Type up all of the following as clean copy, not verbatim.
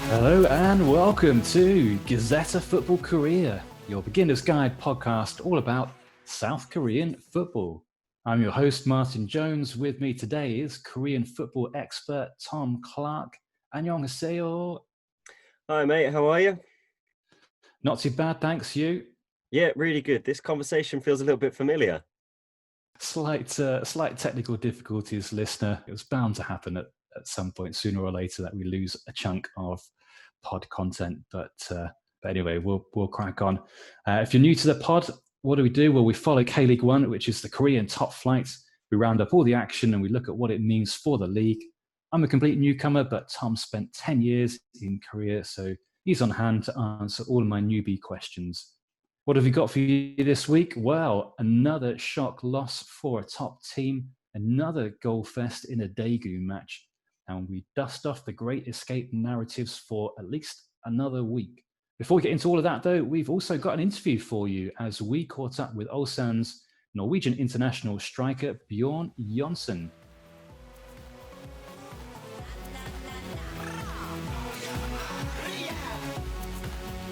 Hello and welcome to Gazzetta Football Korea, your beginner's guide podcast all about South Korean football. I'm your host, Martin Jones. With me today is Korean football expert Tom Clark. 안녕하세요. Hi, mate. How are you? Not too bad, thanks. You? Yeah, really good. This conversation feels a little bit familiar. Slight technical difficulties, listener. It was bound to happen at some point, sooner or later, that we lose a chunk of pod content. But anyway, we'll crack on. If you're new to the pod, what do? Well, we follow K-League One, which is the Korean top flight. We round up all the action and we look at what it means for the league. I'm a complete newcomer, but Tom spent 10 years in Korea, so he's on hand to answer all of my newbie questions. What have we got for you this week? Well, another shock loss for a top team, another goal fest in a Daegu match, and we dust off the great escape narratives for at least another week. Before we get into all of that, though, we've also got an interview for you as we caught up with Ulsan's Norwegian international striker Bjorn Johnsen.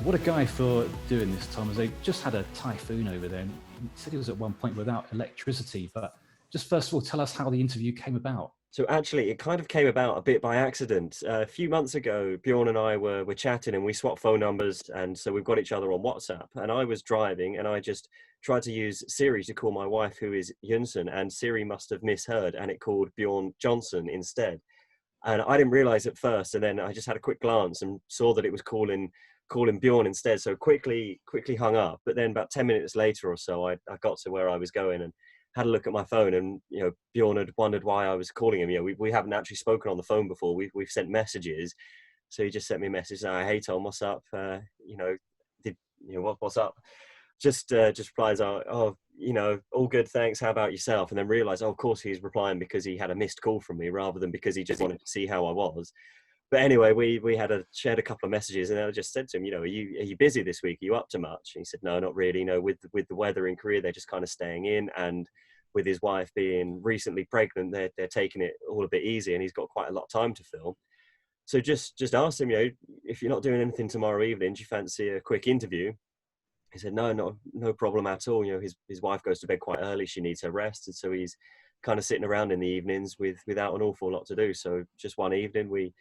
What a guy for doing this, Tom, as they just had a typhoon over there. And he said he was at one point without electricity. But just first of all, tell us how the interview came about. So actually, it kind of came about a bit by accident. A few months ago, Bjorn and I were chatting and we swapped phone numbers. And so we've got each other on WhatsApp. And I was driving and I just tried to use Siri to call my wife, who is Johnsen. And Siri must have misheard and it called Bjorn Johnsen instead. And I didn't realize at first. And then I just had a quick glance and saw that it was calling Bjorn instead, so quickly hung up. But then about 10 minutes later or so, I got to where I was going and had a look at my phone, and Bjorn had wondered why I was calling him. We haven't actually spoken on the phone before. We've sent messages, so he just sent me a message saying, "Hey Tom, what's up? What's up?" Just replies, "Oh, all good, thanks. How about yourself?" And then realised, of course, he's replying because he had a missed call from me rather than because he just wanted to see how I was. But anyway, we shared a couple of messages, and I just said to him, are you busy this week? Are you up to much? And he said, no, not really. With the weather in Korea, they're just kind of staying in, and with his wife being recently pregnant, they're taking it all a bit easy, and he's got quite a lot of time to film. So just asked him, if you're not doing anything tomorrow evening, do you fancy a quick interview? He said, no problem at all. His wife goes to bed quite early; she needs her rest, and so he's kind of sitting around in the evenings without an awful lot to do. So just one evening,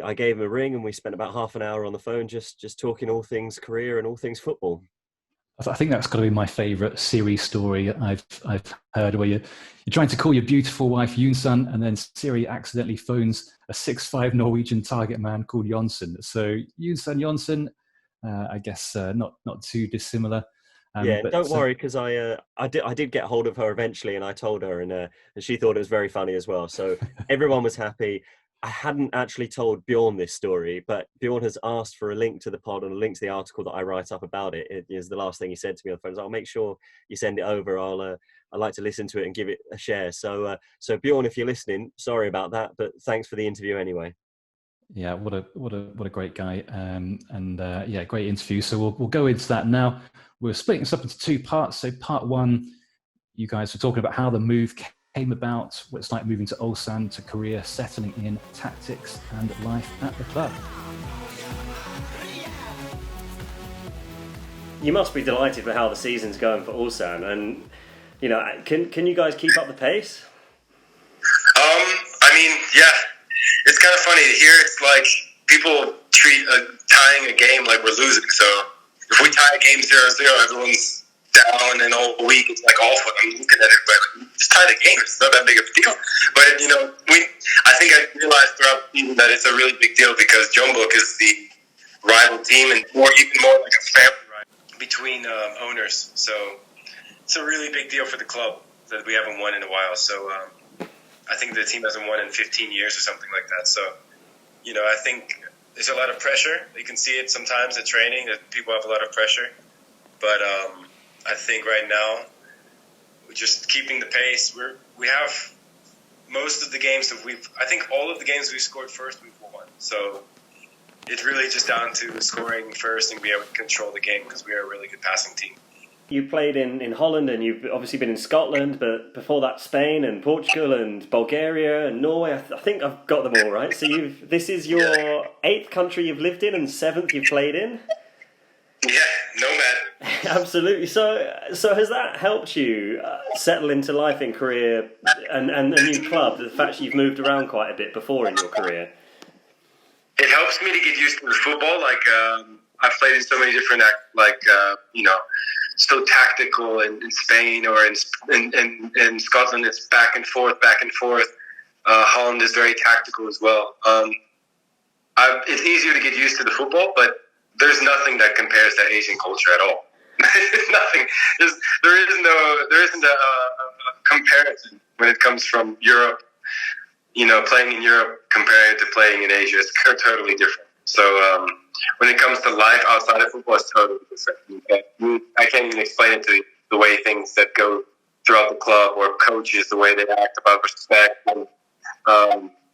I gave him a ring and we spent about half an hour on the phone just talking all things career and all things football. I think that's got to be my favourite Siri story I've heard, where you're trying to call your beautiful wife Ulsan, and then Siri accidentally phones a 6'5" Norwegian target man called Johnsen. So Ulsan Johnsen, I guess not too dissimilar. Don't worry, because I did get hold of her eventually, and I told her, and she thought it was very funny as well. So everyone was happy. I hadn't actually told Bjorn this story, but Bjorn has asked for a link to the pod and a link to the article that I write up about it. It is the last thing he said to me on the phone. So I'll make sure you send it over. I'd like to listen to it and give it a share. So Bjorn, if you're listening, sorry about that, but thanks for the interview anyway. Yeah, what a great guy, great interview. So we'll go into that now. We're splitting this up into two parts. So part one, you guys were talking about how the move came about, what it's like moving to Ulsan, to Korea, settling in, tactics and life at the club. You must be delighted with how the season's going for Ulsan, and can you guys keep up the pace? Yeah, it's kind of funny here. It's like people treat tying a game like we're losing. So if we tie a game 0-0, everyone's down, and all week it's like awful. I'm looking at it, but just tie the game. It's not that big of a deal. But I think I realized throughout the season that it's a really big deal because Jeonbuk is the rival team, and even more like a family rival between owners. So it's a really big deal for the club that we haven't won in a while. So I think the team hasn't won in 15 years or something like that. So I think there's a lot of pressure. You can see it sometimes at training that people have a lot of pressure, but I think right now we're just keeping the pace. We have most of the games that I think all of the games we've scored first, we've won. So it's really just down to scoring first and be able to control the game because we are a really good passing team. You played in Holland, and you've obviously been in Scotland, but before that Spain and Portugal and Bulgaria and Norway. I think I've got them all right. So this is your 8th country you've lived in and 7th you've played in? Yeah, nomad. Absolutely. So has that helped you settle into life in Korea and a new club, the fact that you've moved around quite a bit before in your career? It helps me to get used to the football. Like, I've played in so many different, so tactical in Spain or in Scotland. It's back and forth. Holland is very tactical as well. It's easier to get used to the football, but there's nothing that compares to Asian culture at all. Nothing. There isn't a comparison when it comes from Europe. Playing in Europe compared to playing in Asia is totally different. So when it comes to life outside of football, it's totally different. I can't even explain it to you, the way things that go throughout the club or coaches, the way they act about respect. And,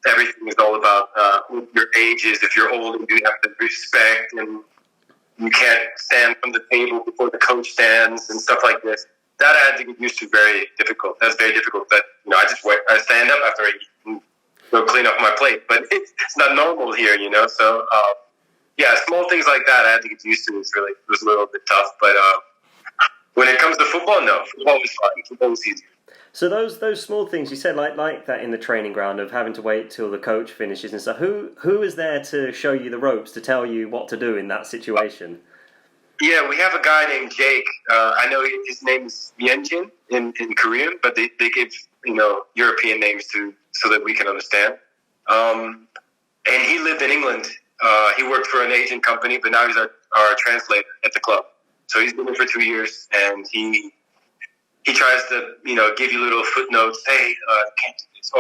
everything is all about what your age is. If you're old, you have to respect, and you can't stand from the table before the coach stands and stuff like this. That I had to get used to. Very difficult. That's very difficult. That I stand up after I eat and go clean up my plate. But it's not normal here, So small things like that I had to get used to. It was a little bit tough. But when it comes to football, no, football is fine. Football is easy. So those small things you said, like that in the training ground of having to wait till the coach finishes and stuff. Who is there to show you the ropes, to tell you what to do in that situation? Yeah, we have a guy named Jake. I know his name is Incheon in Korean, but they give European names so that we can understand. And he lived in England. He worked for an Asian company, but now he's our translator at the club. So he's been there for 2 years, and he tries to, give you little footnotes. Hey, can't do this.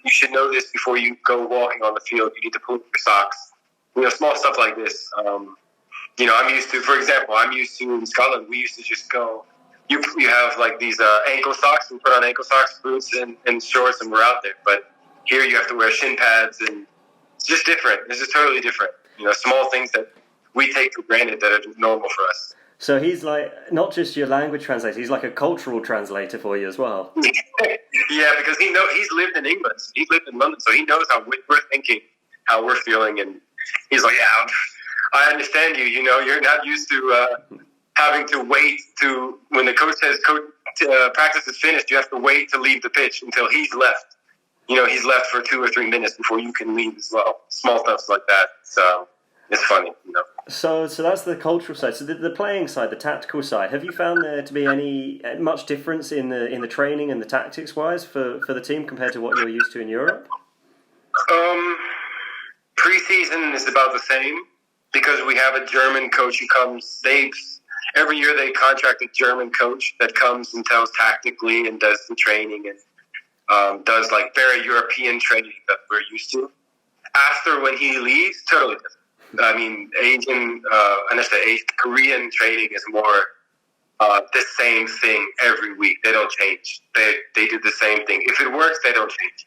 You should know this before you go walking on the field. You need to pull up your socks. Small stuff like this. I'm used to in Scotland, we used to just go, you have like these ankle socks, and put on ankle socks, boots, and shorts, and we're out there. But here you have to wear shin pads, and it's just different. It's just totally different. Small things that we take for granted that are just normal for us. So he's like not just your language translator; he's like a cultural translator for you as well. Yeah, because he's lived in England, he's lived in London, so he knows how we're thinking, how we're feeling, and he's like, "Yeah, I understand you. You're not used to having to wait to when the coach says practice is finished. You have to wait to leave the pitch until he's left. He's left for 2 or 3 minutes before you can leave as well. Small stuff like that. So it's funny, So that's the cultural side. So the playing side, the tactical side. Have you found there to be much difference in the training and the tactics wise for the team compared to what you're used to in Europe? Preseason is about the same because we have a German coach who comes. Every year they contract a German coach that comes and tells tactically and does the training and does like very European training that we're used to. After when he leaves, totally different. I mean, Korean training is more the same thing every week. They don't change. They do the same thing. If it works, they don't change.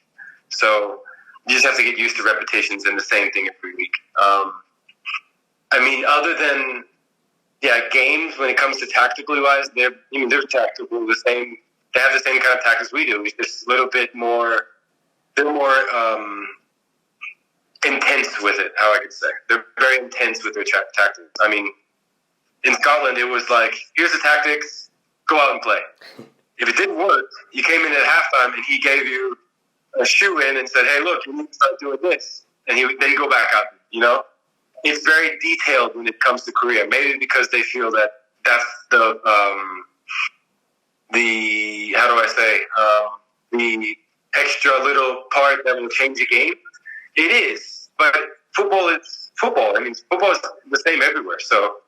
So you just have to get used to repetitions and the same thing every week. Other than games, when it comes to tactically wise, they're tactical the same. They have the same kind of tactics we do. It's just a little bit more. They're more intense with it. How I could say they're very intense with their tactics. In Scotland, it was like, here's the tactics, go out and play. If it didn't work, you came in at halftime and he gave you a shoe in and said, hey, look, you need to start doing this, and then you go back out. It's very detailed when it comes to Korea. Maybe because they feel that that's the extra little part that will change a game. It is, but football is football. Football is the same everywhere. So,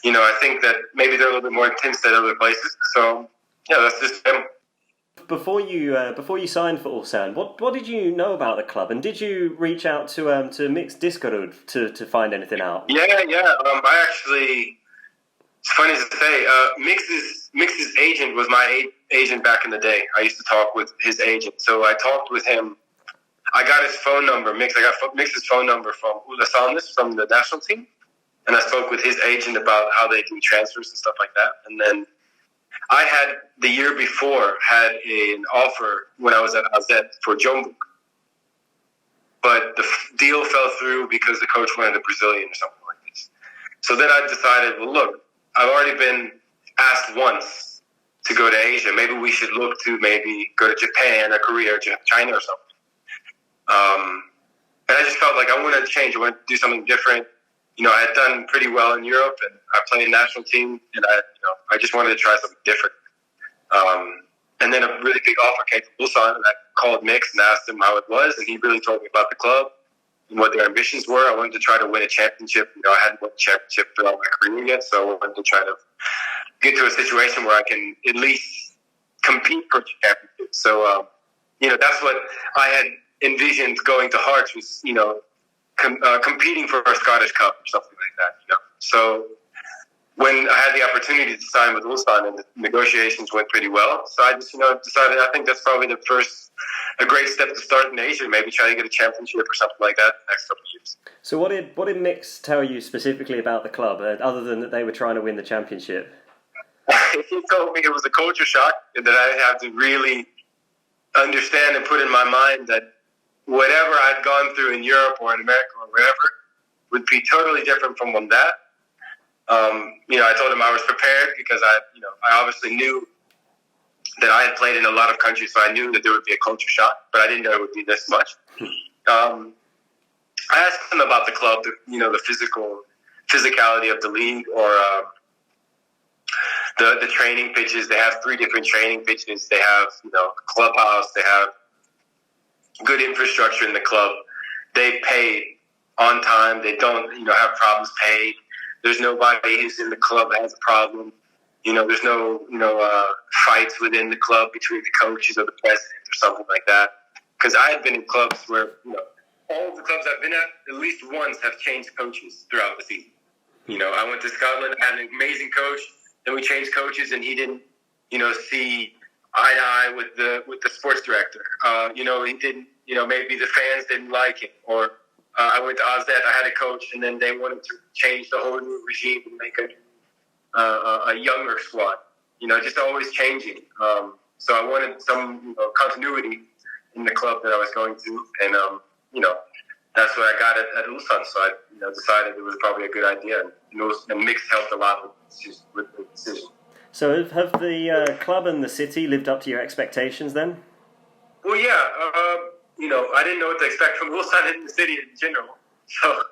I think that maybe they're a little bit more intense than other places. So, that's just them. Before you signed for Ulsan, what did you know about the club, and did you reach out to Mix Discord to find anything out? Yeah. I actually, it's funny to say, Mix's agent was my agent back in the day. I used to talk with his agent, so I talked with him. I got his phone number. I got Mix's phone number from Ulsan, from the national team, and I spoke with his agent about how they do transfers and stuff like that. And then I had, the year before, had an offer when I was at AZ for Jeonbuk. But the deal fell through because the coach wanted a Brazilian or something like this. So then I decided, well, look, I've already been asked once to go to Asia. Maybe we should look to maybe go to Japan or Korea or China or something. And I just felt like I wanted to change. I wanted to do something different. You know, I had done pretty well in Europe, and I played national team, and I just wanted to try something different. And then a really big offer came from Ulsan, and I called Mix and asked him how it was, and he really told me about the club and what their ambitions were. I wanted to try to win a championship. You know, I hadn't won a championship throughout my career yet, so I wanted to try to get to a situation where I can at least compete for a championship. So, you know, that's what I had envisioned going to Hearts was, you know, competing for a Scottish Cup or something like that, you know. So when I had the opportunity to sign with Ulsan, and the negotiations went pretty well, so I just, you know, decided I think that's probably a great step to start in Asia, maybe try to get a championship or something like that the next couple of years. So what did Mix tell you specifically about the club, other than that they were trying to win the championship? He told me it was a culture shock, and that I have to really understand and put in my mind that whatever I'd gone through in Europe or in America or wherever would be totally different from that. You know, I told him I was prepared because I obviously knew that I had played in a lot of countries, so I knew that there would be a culture shock, but I didn't know it would be this much. I asked him about the club, the physicality of the league, or the training pitches. They have 3 different training pitches. They have, clubhouse. They have good infrastructure in the club. They pay on time. They don't, have problems paid. There's nobody who's in the club that has a problem. There's no, fights within the club between the coaches or the president or something like that. Because I had been in clubs where, all of the clubs I've been at least once have changed coaches throughout the season. I went to Scotland, had an amazing coach, then we changed coaches, and he didn't, see eye to eye with the sports director. He didn't, maybe the fans didn't like him. Or I went to AZ, I had a coach, and then they wanted to change the whole new regime and make a younger squad. Just always changing. So I wanted some continuity in the club that I was going to, and that's what I got at Ulsan. So I decided it was probably a good idea, and the mix helped a lot with the decision. So have the club and the city lived up to your expectations then? Well, yeah. I didn't know what to expect from Ulsan and the city in general. So,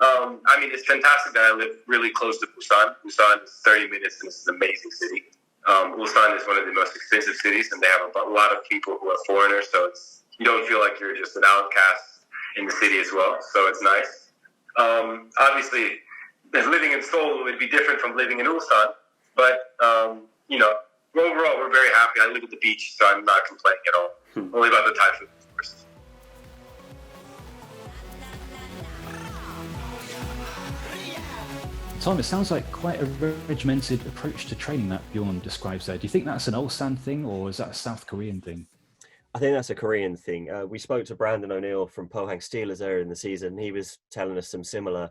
it's fantastic that I live really close to Busan. Busan is 30 minutes, and it's an amazing city. Ulsan is one of the most expensive cities, and they have a lot of people who are foreigners, so you don't feel like you're just an outcast in the city as well. So it's nice. Obviously, living in Seoul would be different from living in Ulsan, but, overall, we're very happy. I live at the beach, so I'm not complaining at all. Only about the typhoon, of course. Tom, it sounds like quite a regimented approach to training that Bjorn describes there. Do you think that's an Ulsan thing, or is that a South Korean thing? I think that's a Korean thing. We spoke to Brandon O'Neill from Pohang Steelers earlier in the season. He was telling us some similar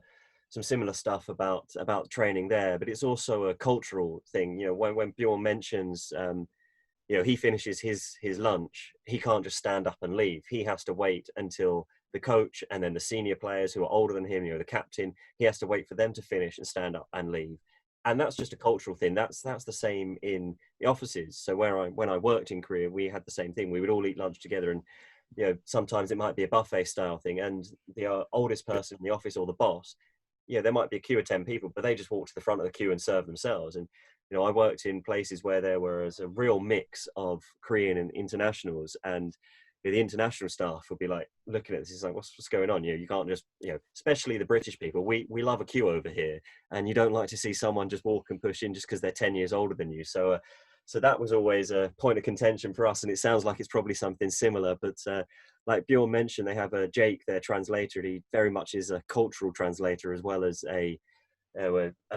stuff about training there, but it's also a cultural thing. When Bjorn mentions, he finishes his lunch, he can't just stand up and leave. He has to wait until the coach and then the senior players who are older than him, the captain, he has to wait for them to finish and stand up and leave. And that's just a cultural thing. That's the same in the offices. So when I worked in Korea, we had the same thing. We would all eat lunch together, and sometimes it might be a buffet style thing. And the oldest person in the office, or the boss, there might be a queue of 10 people, but they just walk to the front of the queue and serve themselves. And I worked in places where there was a real mix of Korean and internationals, and the international staff would be like looking at this, it's like, what's going on? You can't just, especially the British people, we love a queue over here, and you don't like to see someone just walk and push in just because they're 10 years older than you. So that was always a point of contention for us, and it sounds like it's probably something similar. But like Bjorn mentioned, they have a Jake, their translator. He very much is a cultural translator as well as a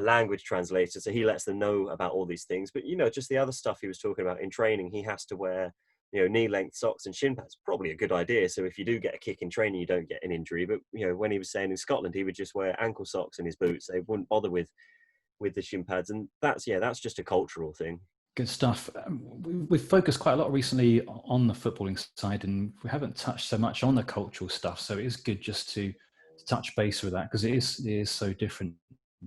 language translator. So he lets them know about all these things. But just the other stuff he was talking about in training, he has to wear knee-length socks and shin pads, probably a good idea. So if you do get a kick in training, you don't get an injury. But when he was saying in Scotland, he would just wear ankle socks in his boots. They wouldn't bother with the shin pads, and that's just a cultural thing. Good stuff. We've focused quite a lot recently on the footballing side, and we haven't touched so much on the cultural stuff. So it is good just to touch base with that, because it is so different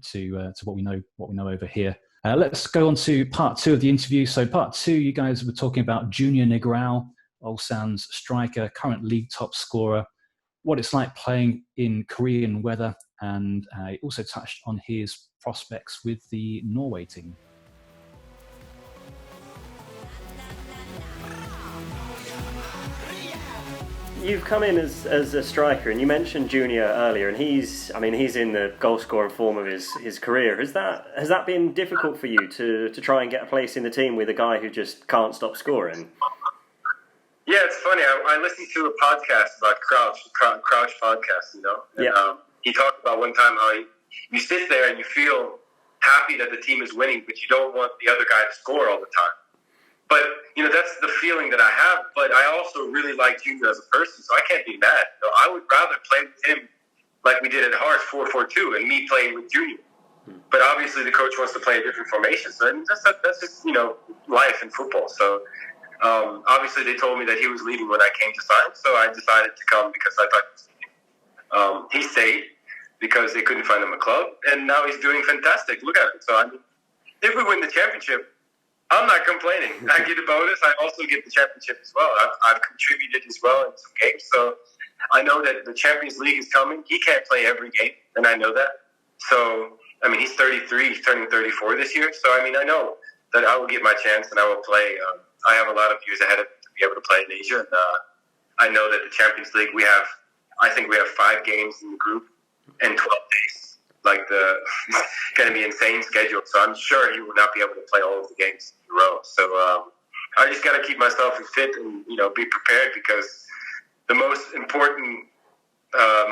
to what we know over here. Let's go on to part 2 of the interview. So part 2, you guys were talking about Junior Negrao, Ulsan's striker, current league top scorer, what it's like playing in Korean weather, and he also touched on his prospects with the Norway team. You've come in as a striker, and you mentioned Junior earlier, and he's in the goal scoring form of his career. Has that been difficult for you to try and get a place in the team with a guy who just can't stop scoring? Yeah, it's funny. I listened to a podcast about Crouch podcast, and he talked about one time how you sit there and you feel happy that the team is winning, but you don't want the other guy to score all the time. But, that's the feeling that I have. But I also really like Junior as a person, so I can't be mad. I would rather play with him like we did at Hearts 4-4-2 and me playing with Junior. But obviously the coach wants to play a different formation. So that's just, life in football. So obviously they told me that he was leaving when I came to sign. So I decided to come because I thought he was leaving. He stayed because they couldn't find him a club. And now he's doing fantastic. Look at him. So, if we win the championship, I'm not complaining. I get a bonus. I also get the championship as well. I've contributed as well in some games. So I know that the Champions League is coming. He can't play every game, and I know that. So, he's 33. He's turning 34 this year. So, I know that I will get my chance and I will play. I have a lot of years ahead of me to be able to play in Asia. And I know that the Champions League, I think we have 5 games in the group and 12 days. It's going to be an insane schedule. So I'm sure he will not be able to play all of the games in a row. So I just got to keep myself fit and, be prepared, because the most important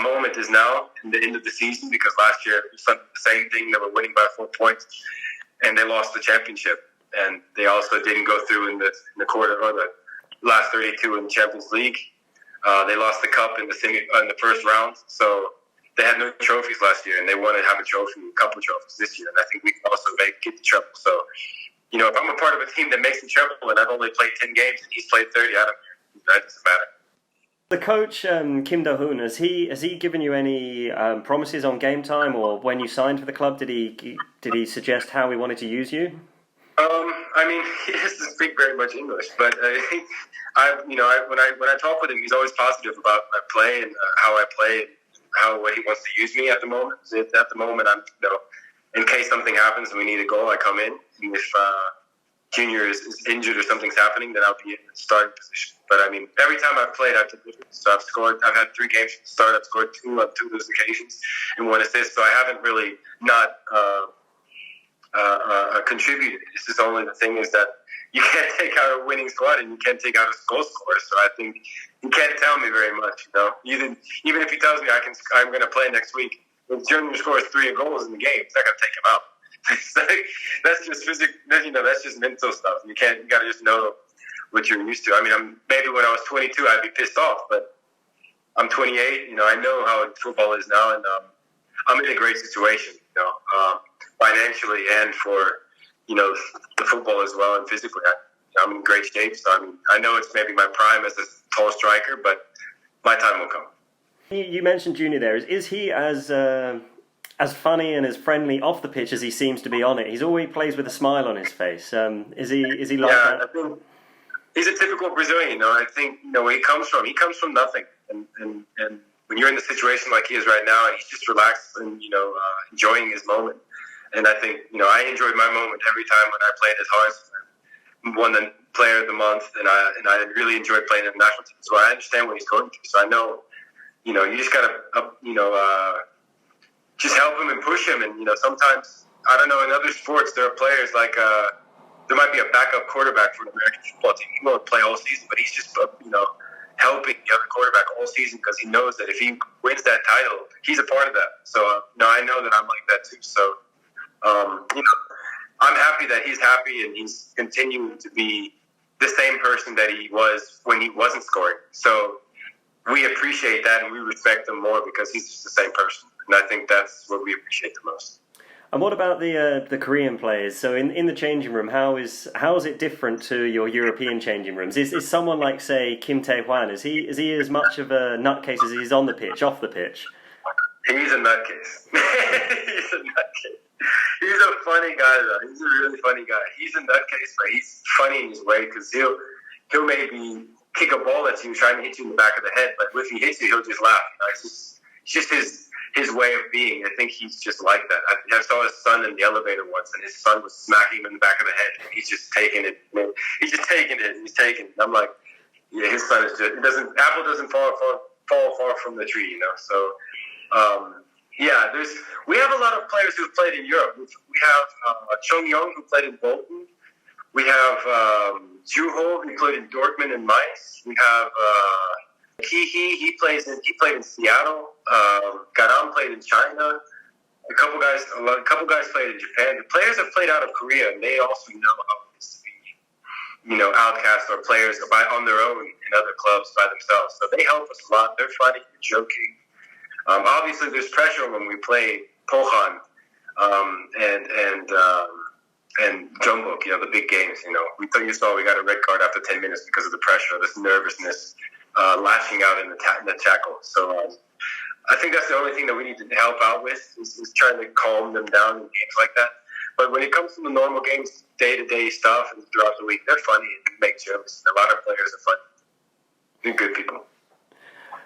moment is now in the end of the season, because last year it was the same thing. They were winning by 4 points and they lost the championship. And they also didn't go through in the quarter or the last 32 in the Champions League. They lost the cup in the first round. So they had no trophies last year, and they want to have a couple trophies this year. And I think we can also get the treble. So, if I'm a part of a team that makes the treble and I've only played 10 games and he's played 30, that doesn't matter. The coach, Kim Do-hoon, has he given you any promises on game time, or when you signed for the club, did he suggest how he wanted to use you? He doesn't speak very much English, but when I talk with him, he's always positive about my play and how I play. What he wants to use me at the moment. At the moment, I'm, in case something happens and we need a goal, I come in. And if Junior is injured or something's happening, then I'll be in the starting position. But every time I've played, I've done different. So I've had 3 games from the start. I've scored 2 on 2 of those occasions and 1 assist. So I haven't really not contributed. This is only the thing is that you can't take out a winning squad and you can't take out a goal scorer. So I think you can't tell me very much. Even if he tells me I'm going to play next week, if Junior scores 3 goals in the game, it's not going to take him out. That's just physical. That's just mental stuff. You got to just know what you're used to. Maybe when I was 22, I'd be pissed off, but I'm 28. I know how football is now, and I'm in a great situation. Financially and for the football as well, and physically, I'm in great shape. So I know it's maybe my prime as a tall striker, but my time will come. You mentioned Junior there. Is he as funny and as friendly off the pitch as he seems to be on it? He always plays with a smile on his face. Is he like that? I think he's a typical Brazilian. I think where he comes from nothing, and when you're in the situation like he is right now, he's just relaxed and enjoying his moment. And I think, I enjoyed my moment every time when I played at Hearts. Won the Player of the Month, and I really enjoyed playing in the national team. So I understand what he's going through. So I know, you just got to, just help him and push him. And, sometimes, I don't know, in other sports, there are players like, there might be a backup quarterback for the American football team. He won't play all season, but he's just, helping the other quarterback all season because he knows that if he wins that title, he's a part of that. So, I know that I'm like that too. So, I'm happy that he's happy and he's continuing to be the same person that he was when he wasn't scoring. So we appreciate that and we respect him more because he's just the same person. And I think that's what we appreciate the most. And what about the Korean players? So in the changing room, how is it different to your European changing rooms? Is someone like, say, Kim Tae-hwan, is he as much of a nutcase as he's on the pitch, off the pitch? He's a nutcase. He's a nutcase. He's a funny guy, though. He's a really funny guy. He's a nutcase, but he's funny in his way because he'll maybe kick a ball at you, trying to hit you in the back of the head, but if he hits you, he'll just laugh. It's just his way of being. I think he's just like that. I saw his son in the elevator once, and his son was smacking him in the back of the head. And he's just taking it. He's just taking it. He's taking it. I'm like, yeah, his son is just. Apple doesn't fall far from the tree, you know. So, yeah, we have a lot of players who've played in Europe. We have Chung Young, who played in Bolton. We have Juho, who played in Dortmund and Mainz. We have he played in Seattle. Garam played in China. A couple guys played in Japan. The players have played out of Korea, and they also know how it is to be, outcasts or players on their own in other clubs by themselves. So they help us a lot. They're funny, they're joking. Obviously, there's pressure when we play Pohan and Jeonbuk, the big games. You saw we got a red card after 10 minutes because of the pressure, this nervousness, lashing out in the tackle. So I think that's the only thing that we need to help out with is trying to calm them down in games like that. But when it comes to the normal games, day-to-day stuff and throughout the week, they're funny and make jokes. A lot of players are funny. They're good people.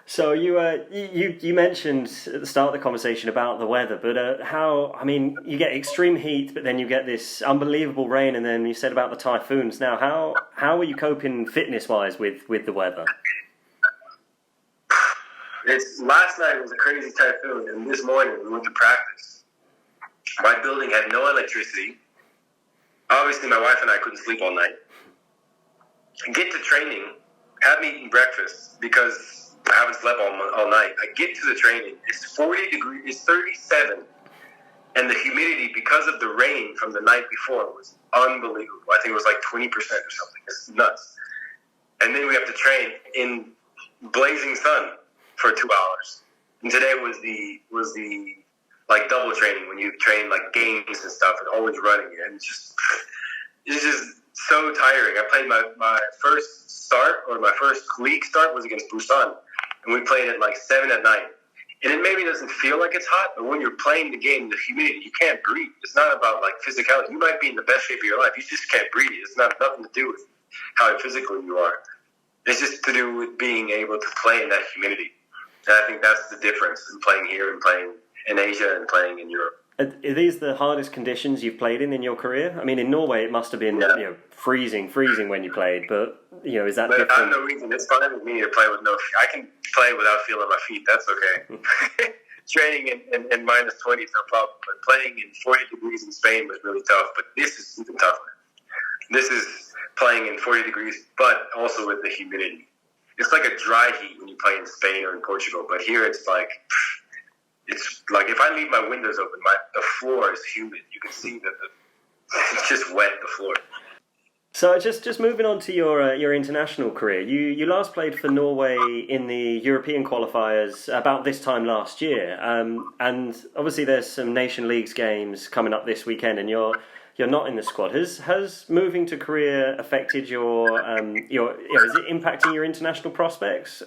So you mentioned at the start of the conversation about the weather, but you get extreme heat, but then you get this unbelievable rain, and then you said about the typhoons. Now, how are you coping fitness-wise with the weather? Last night was a crazy typhoon, and this morning we went to practice. My building had no electricity. Obviously, my wife and I couldn't sleep all night. Get to training, have me eating breakfast because I haven't slept all night. I get to the training. It's 40 degrees. It's 37. And the humidity, because of the rain from the night before, was unbelievable. I think it was like 20% or something. It's nuts. And then we have to train in blazing sun for 2 hours. And today was the like double training when you train like games and stuff and always running. And it's just so tiring. I played my first start, or my first league start was against Ulsan. And we played at like 7 at night. And it maybe doesn't feel like it's hot, but when you're playing the game, the humidity, you can't breathe. It's not about like physicality. You might be in the best shape of your life. You just can't breathe. It's nothing to do with how physical you are. It's just to do with being able to play in that humidity. And I think that's the difference in playing here and playing in Asia and playing in Europe. Are these the hardest conditions you've played in your career? I mean, in Norway, it must have been freezing when you played. But is that different? I'm Norwegian. It's fine with me to play with no. I can play without feeling my feet. That's okay. Training in minus 20 is no problem. But playing in 40 degrees in Spain was really tough. But this is even tougher. This is playing in 40 degrees, but also with the humidity. It's like a dry heat when you play in Spain or in Portugal. But here it's like if I leave my windows open, the floor is humid. You can see that it's just wet, the floor. So just moving on to your international career, you last played for Norway in the European qualifiers about this time last year, and obviously there's some Nation Leagues games coming up this weekend, and you're not in the squad. Has moving to Korea affected your is it impacting your international prospects?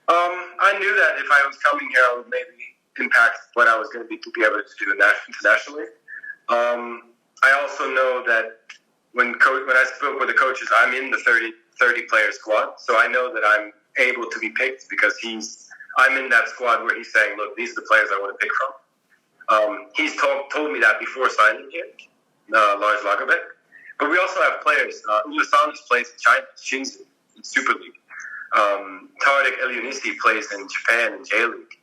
I knew that if I was coming here, I would maybe impact what I was going to be able to do internationally. I also know that when I spoke with the coaches, I'm in the 30 player squad, so I know that I'm able to be picked because I'm in that squad where he's saying, look, these are the players I want to pick from. He's told me that before signing here, Lars Lagerbäck. But we also have players. Ulsan plays in China, Shinzu, in Super League. Tarek Elyounissi plays in Japan in J League.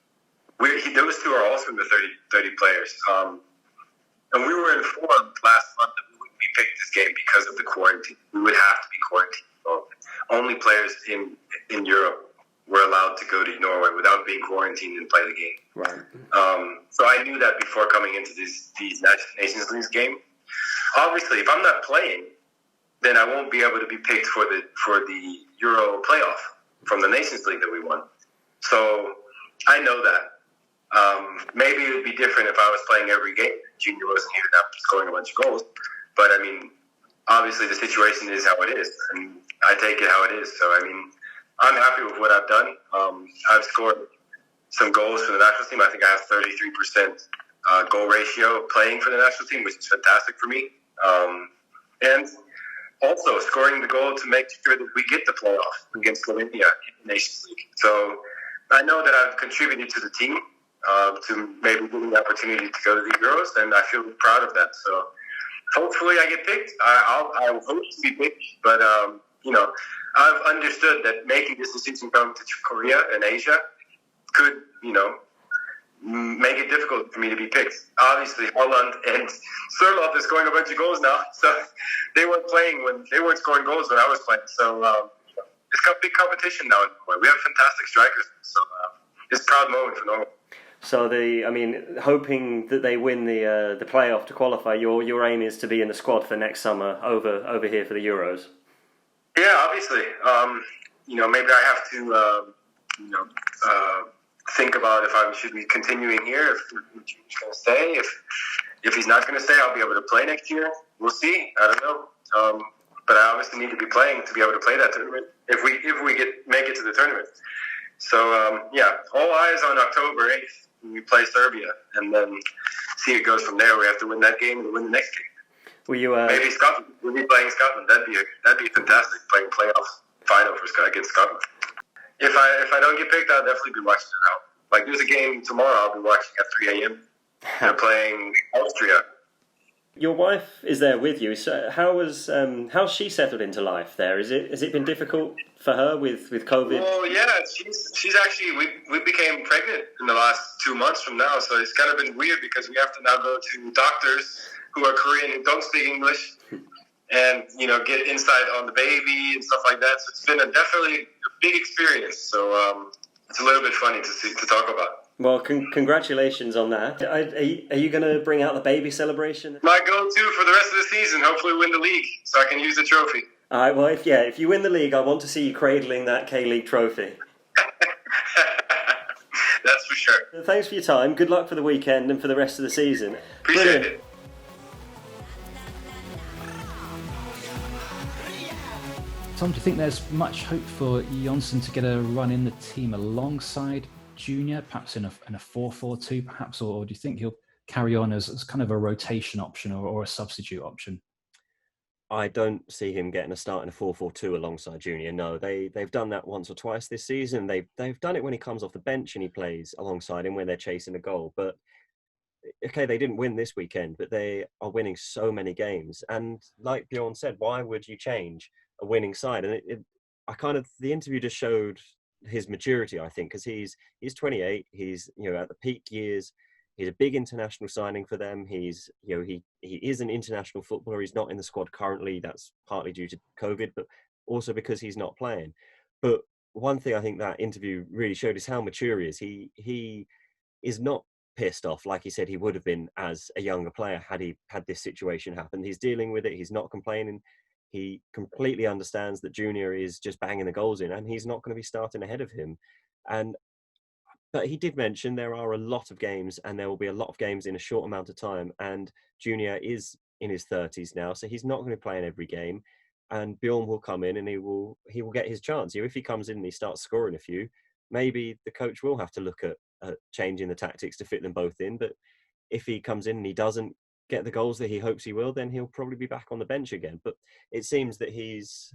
Those two are also in the 30 players. And we were informed last month that we wouldn't be picked this game because of the quarantine. We would have to be quarantined. So only players in Europe were allowed to go to Norway without being quarantined and play the game. Right. So I knew that before coming into these Nations League game. Obviously, if I'm not playing, then I won't be able to be picked for the Euro playoff from the Nations League that we won. So I know that. Maybe it would be different if I was playing every game. Junior wasn't here now scoring a bunch of goals. But, I mean, obviously the situation is how it is, and I take it how it is. So, I mean, I'm happy with what I've done. I've scored some goals for the national team. I think I have 33% goal ratio playing for the national team, which is fantastic for me. And also scoring the goal to make sure that we get the playoff against Slovenia in the Nations League. So I know that I've contributed to the team to maybe give me the opportunity to go to the Euros, and I feel proud of that. So hopefully I get picked. I hope to be picked, but you know, I've understood that making this decision going to Korea and Asia could, you know, make it difficult for me to be picked. Obviously, Holland and Surlov is scoring a bunch of goals now, so they weren't scoring goals when I was playing. So it's got big competition now. We have fantastic strikers, so it's a proud moment for Norway. So hoping that they win the playoff to qualify. Your aim is to be in the squad for next summer over here for the Euros. Yeah, obviously. Maybe I have to think about if I should be continuing here, if he's going to stay. If he's not going to stay, I'll be able to play next year. We'll see. I don't know. But I obviously need to be playing to be able to play that tournament if we make it to the tournament. So all eyes on October 8th when we play Serbia, and then see it goes from there. We have to win that game and win the next game. Maybe Scotland. We'll be playing Scotland. That'd be fantastic. Playing playoff final against Scotland. If I don't get picked, I'll definitely be watching it out. Like, there's a game tomorrow I'll be watching at 3 a.m. They're playing Austria. Your wife is there with you. So how's she settled into life there? Has it been difficult for her with COVID? Well, yeah, she's actually we became pregnant in the last 2 months from now, so it's kind of been weird because we have to now go to doctors who are Korean who don't speak English, and get insight on the baby and stuff like that. So it's been definitely a big experience. So it's a little bit funny to talk about. Well, congratulations on that. Are you going to bring out the baby celebration? My go-to for the rest of the season. Hopefully win the league so I can use the trophy. All right, well, if you win the league, I want to see you cradling that K-League trophy. That's for sure. Thanks for your time. Good luck for the weekend and for the rest of the season. Appreciate it. Tom, do you think there's much hope for Johnsen to get a run in the team alongside Junior, perhaps in a 4-4-2, perhaps, or do you think he'll carry on as kind of a rotation option or a substitute option? I don't see him getting a start in a 4-4-2 alongside Junior. No, they've done that once or twice this season. They've done it when he comes off the bench and he plays alongside him when they're chasing a goal. But okay, they didn't win this weekend, but they are winning so many games. And like Bjorn said, why would you change a winning side? And the interview just showed his maturity, I think, because he's 28. He's at the peak years. He's a big international signing for them. He is an international footballer. He's not in the squad currently. That's partly due to COVID, but also because he's not playing. But one thing I think that interview really showed is how mature he is. He is not pissed off like he said he would have been as a younger player had he had this situation happen. He's dealing with it. He's not complaining. He completely understands that Junior is just banging the goals in and he's not going to be starting ahead of him. But he did mention there are a lot of games and there will be a lot of games in a short amount of time. And Junior is in his 30s now, so he's not going to be playing every game. And Bjorn will come in and he will get his chance. If he comes in and he starts scoring a few, maybe the coach will have to look at changing the tactics to fit them both in. But if he comes in and he doesn't get the goals that he hopes he will, then he'll probably be back on the bench again. But it seems that he's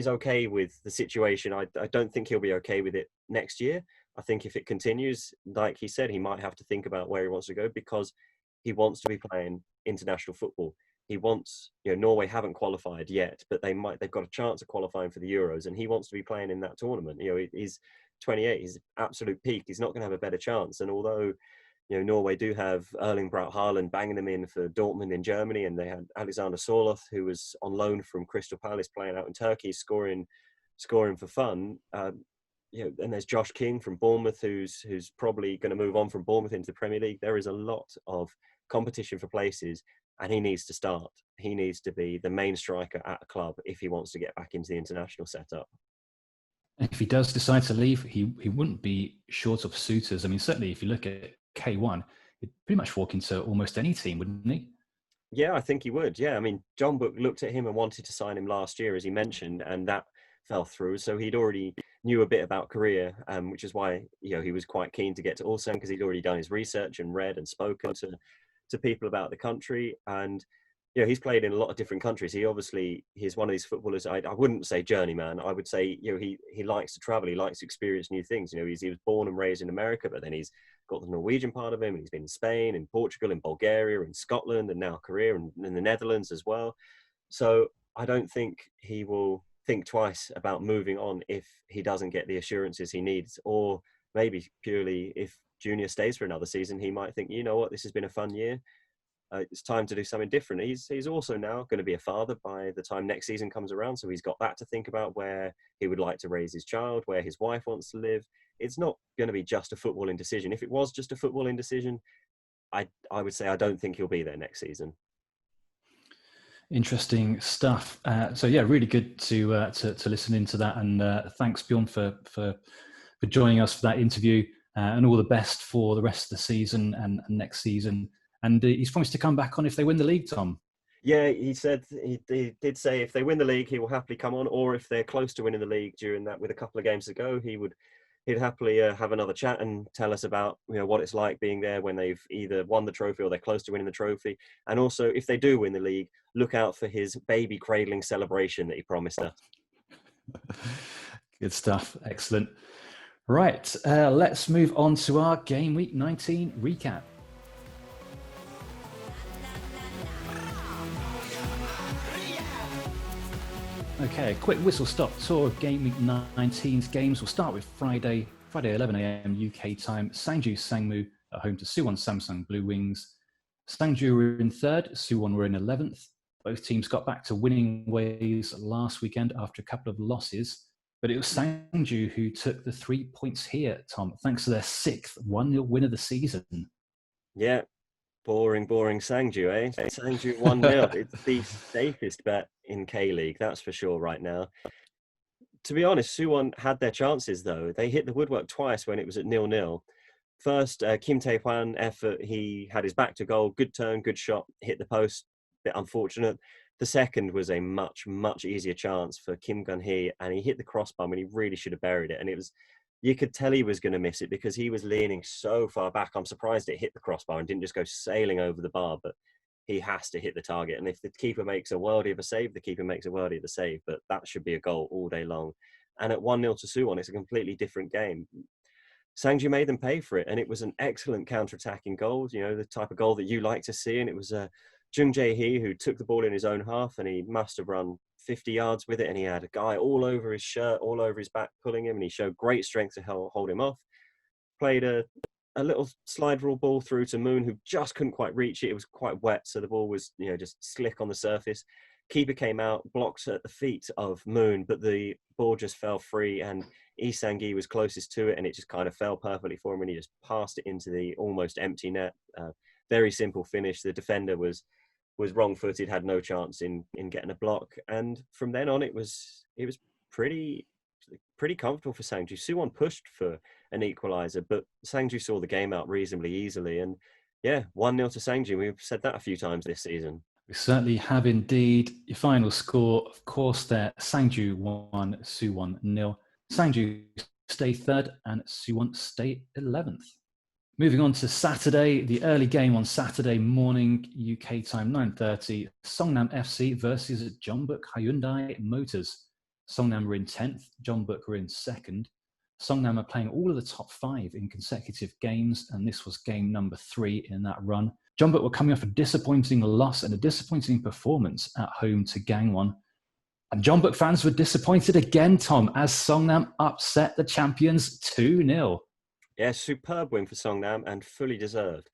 okay with the situation. I don't think he'll be okay with it next year. I think if it continues, like he said, he might have to think about where he wants to go because he wants to be playing international football. He wants, Norway haven't qualified yet, but they've got a chance of qualifying for the Euros, and he wants to be playing in that tournament. He's 28, he's absolute peak. He's not going to have a better chance. And although Norway do have Erling Braut Haaland banging them in for Dortmund in Germany, and they had Alexander Sorloth, who was on loan from Crystal Palace playing out in Turkey, scoring for fun. And there's Josh King from Bournemouth, who's probably going to move on from Bournemouth into the Premier League. There is a lot of competition for places, and he needs to start. He needs to be the main striker at a club if he wants to get back into the international setup. If he does decide to leave, he wouldn't be short of suitors. I mean, certainly if you look at K1, he'd pretty much walk into almost any team, wouldn't he? Yeah, I think he would. Yeah, I mean, Jeonbuk looked at him and wanted to sign him last year, as he mentioned, and that fell through. So he'd already knew a bit about Korea, which is why he was quite keen to get to Ulsan, because he'd already done his research and read and spoken to people about the country. And he's played in a lot of different countries. He's one of these footballers. I wouldn't say journeyman. I would say he likes to travel. He likes to experience new things. He was born and raised in America, but then he's got the Norwegian part of him, and he's been in Spain, in Portugal, in Bulgaria, in Scotland, and now Korea, and in the Netherlands as well. So I don't think he will think twice about moving on if he doesn't get the assurances he needs, or maybe purely if Junior stays for another season, he might think, you know what, this has been a fun year. It's time to do something different. He's also now going to be a father by the time next season comes around, so he's got that to think about, where he would like to raise his child, where his wife wants to live. It's not going to be just a footballing decision. If it was just a footballing decision, I would say I don't think he'll be there next season. Interesting stuff. So yeah, really good to listen into that, and thanks Bjorn for joining us for that interview, and all the best for the rest of the season and next season. And he's promised to come back on if they win the league, Tom. Yeah, he said he did say if they win the league, he will happily come on, or if they're close to winning the league during that with a couple of games to go, he'd happily have another chat and tell us about what it's like being there when they've either won the trophy or they're close to winning the trophy. And also, if they do win the league, look out for his baby cradling celebration that he promised us. Good stuff. Excellent. Right, let's move on to our Game Week 19 recap. Okay, a quick whistle-stop tour of Game Week 19's games. We'll start with Friday 11 a.m. UK time. Sangju Sangmu at home to Suwon Samsung Blue Wings. Sangju were in third, Suwon were in 11th. Both teams got back to winning ways last weekend after a couple of losses, but it was Sangju who took the 3 points here, Tom, thanks to their 6th 1-0 win of the season. Yeah. Boring Sangju, eh? Sangju 1-0. It's the safest bet in K-League, that's for sure right now. To be honest, Suwon had their chances, though. They hit the woodwork twice when it was at 0-0. First, Kim Tae-hwan effort, he had his back to goal. Good turn, good shot, hit the post. Bit unfortunate. The second was a much, much easier chance for Kim Gun-hee, and he hit the crossbar when he really should have buried it. And you could tell he was going to miss it because he was leaning so far back. I'm surprised it hit the crossbar and didn't just go sailing over the bar, but he has to hit the target. And if the keeper makes a worldie of a save, the keeper makes a worldie of the save, but that should be a goal all day long. And at 1-0 to Suwon, it's a completely different game. Sangju made them pay for it, and it was an excellent counter-attacking goal, the type of goal that you like to see. And it was Jung Jae-hee who took the ball in his own half, and he must have run 50 yards with it, and he had a guy all over his shirt, all over his back, pulling him, and he showed great strength to hold him off. Played a little slide rule ball through to Moon, who just couldn't quite reach it. It was quite wet, so the ball was just slick on the surface. Keeper came out, blocked at the feet of Moon, but the ball just fell free, and Lee Sang-gi was closest to it, and it just kind of fell perfectly for him, and he just passed it into the almost empty net. Very simple finish. The defender was wrong-footed, had no chance in getting a block, and from then on it was pretty comfortable for Sangju. Suwon pushed for an equaliser, but Sangju saw the game out reasonably easily, and 1-0 to Sangju. We've said that a few times this season. We certainly have indeed. Your final score, of course, there: Sangju 1, Suwon 0. Sangju stay third, and Suwon stay 11th. Moving on to Saturday, the early game on Saturday morning, UK time 9:30, Songnam FC versus Jeonbuk Hyundai Motors. Songnam were in 10th, Jeonbuk were in 2nd. Songnam are playing all of the top 5 in consecutive games, and this was game number 3 in that run. Jeonbuk were coming off a disappointing loss and a disappointing performance at home to Gangwon. And Jeonbuk fans were disappointed again, Tom, as Songnam upset the champions 2-0. Yeah, superb win for Songnam and fully deserved.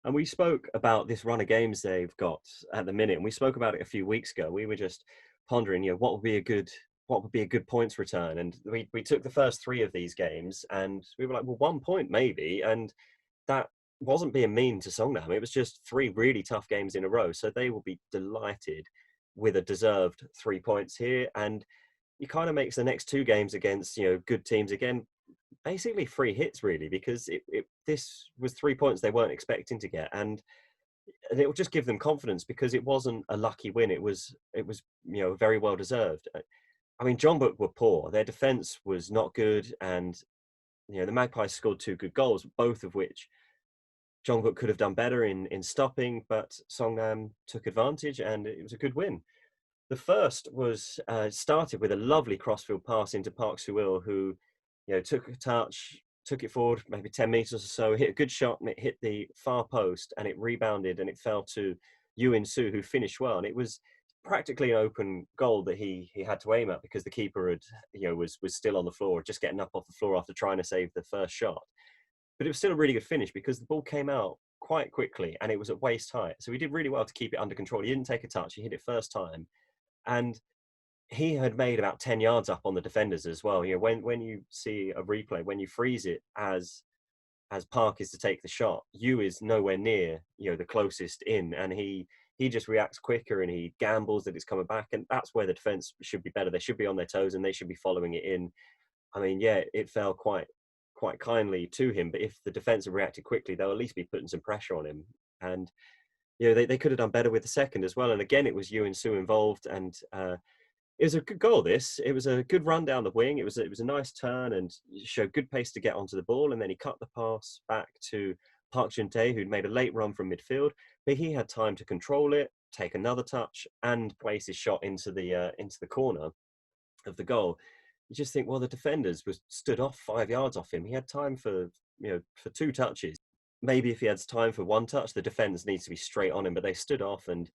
And we spoke about this run of games they've got at the minute, and we spoke about it a few weeks ago. We were just pondering, what would be a good points return, and we took the first 3 of these games, and we were like, well, 1 point maybe, and that wasn't being mean to Songnam. It was just 3 really tough games in a row. So they will be delighted with a deserved 3 points here. And it kind of makes the next 2 games against, good teams again, basically free hits really, because this was 3 points they weren't expecting to get. And it will just give them confidence because it wasn't a lucky win. It was very well deserved. I mean, Jeonbuk were poor. Their defense was not good. And, the Magpies scored 2 good goals, both of which Jeonbuk could have done better in stopping, but Songnam took advantage and it was a good win. The first was started with a lovely crossfield pass into Park Soo-il, who, took a touch, took it forward maybe 10 meters or so, hit a good shot, and it hit the far post, and it rebounded, and it fell to Yoo Soo, who finished well. And it was practically an open goal that he had to aim at because the keeper had, was still on the floor, just getting up off the floor after trying to save the first shot. But it was still a really good finish because the ball came out quite quickly and it was at waist height. So he did really well to keep it under control. He didn't take a touch. He hit it first time. And he had made about 10 yards up on the defenders as well. When you see a replay, when you freeze it as Park is to take the shot, Yu is nowhere near, the closest in. And he just reacts quicker and he gambles that it's coming back. And that's where the defense should be better. They should be on their toes and they should be following it in. I mean, yeah, it fell quite kindly to him, but if the defense had reacted quickly, they'll at least be putting some pressure on him. And they could have done better with the second as well. And again, it was Yoo Soo involved, and it was a good goal. It was a good run down the wing. It was a nice turn and showed good pace to get onto the ball. And then he cut the pass back to Park Jun-tae, who'd made a late run from midfield, but he had time to control it, take another touch, and place his shot into the corner of the goal. You just think, well, the defenders was stood off 5 yards off him. He had time for 2 touches. Maybe if he has time for 1 touch, the defense needs to be straight on him, but they stood off. And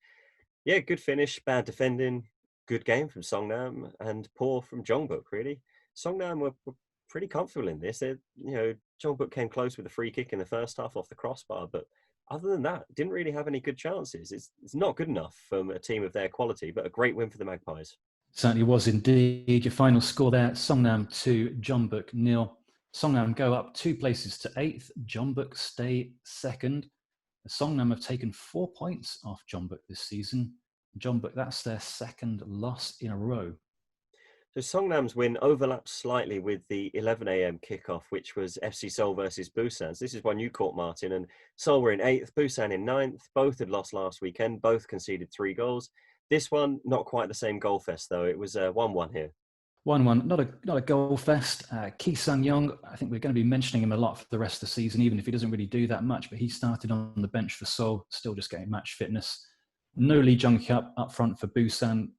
yeah, good finish, bad defending, good game from Songnam, and poor from Jeonbuk, really. Songnam were pretty comfortable in this. Jeonbuk came close with a free kick in the first half off the crossbar, but other than that, didn't really have any good chances. It's not good enough from a team of their quality, but a great win for the Magpies. Certainly was indeed. Your final score there, Songnam 2, Jeonbuk 0. Songnam go up 2 places to 8th. Jeonbuk stay 2nd. The Songnam have taken 4 points off Jeonbuk this season. Jeonbuk, that's their 2nd loss in a row. So Songnam's win overlaps slightly with the 11 a.m. kickoff, which was FC Seoul versus Busan. So this is one you caught, Martin. And Seoul were in 8th, Busan in 9th. Both had lost last weekend. Both conceded 3 goals. This one, not quite the same goal fest, though. It was 1-1 here. 1-1, not a goal fest. Ki Sang-young, I think we're going to be mentioning him a lot for the rest of the season, even if he doesn't really do that much. But he started on the bench for Seoul, still just getting match fitness. No Lee Jung-hyuk up front for Busan,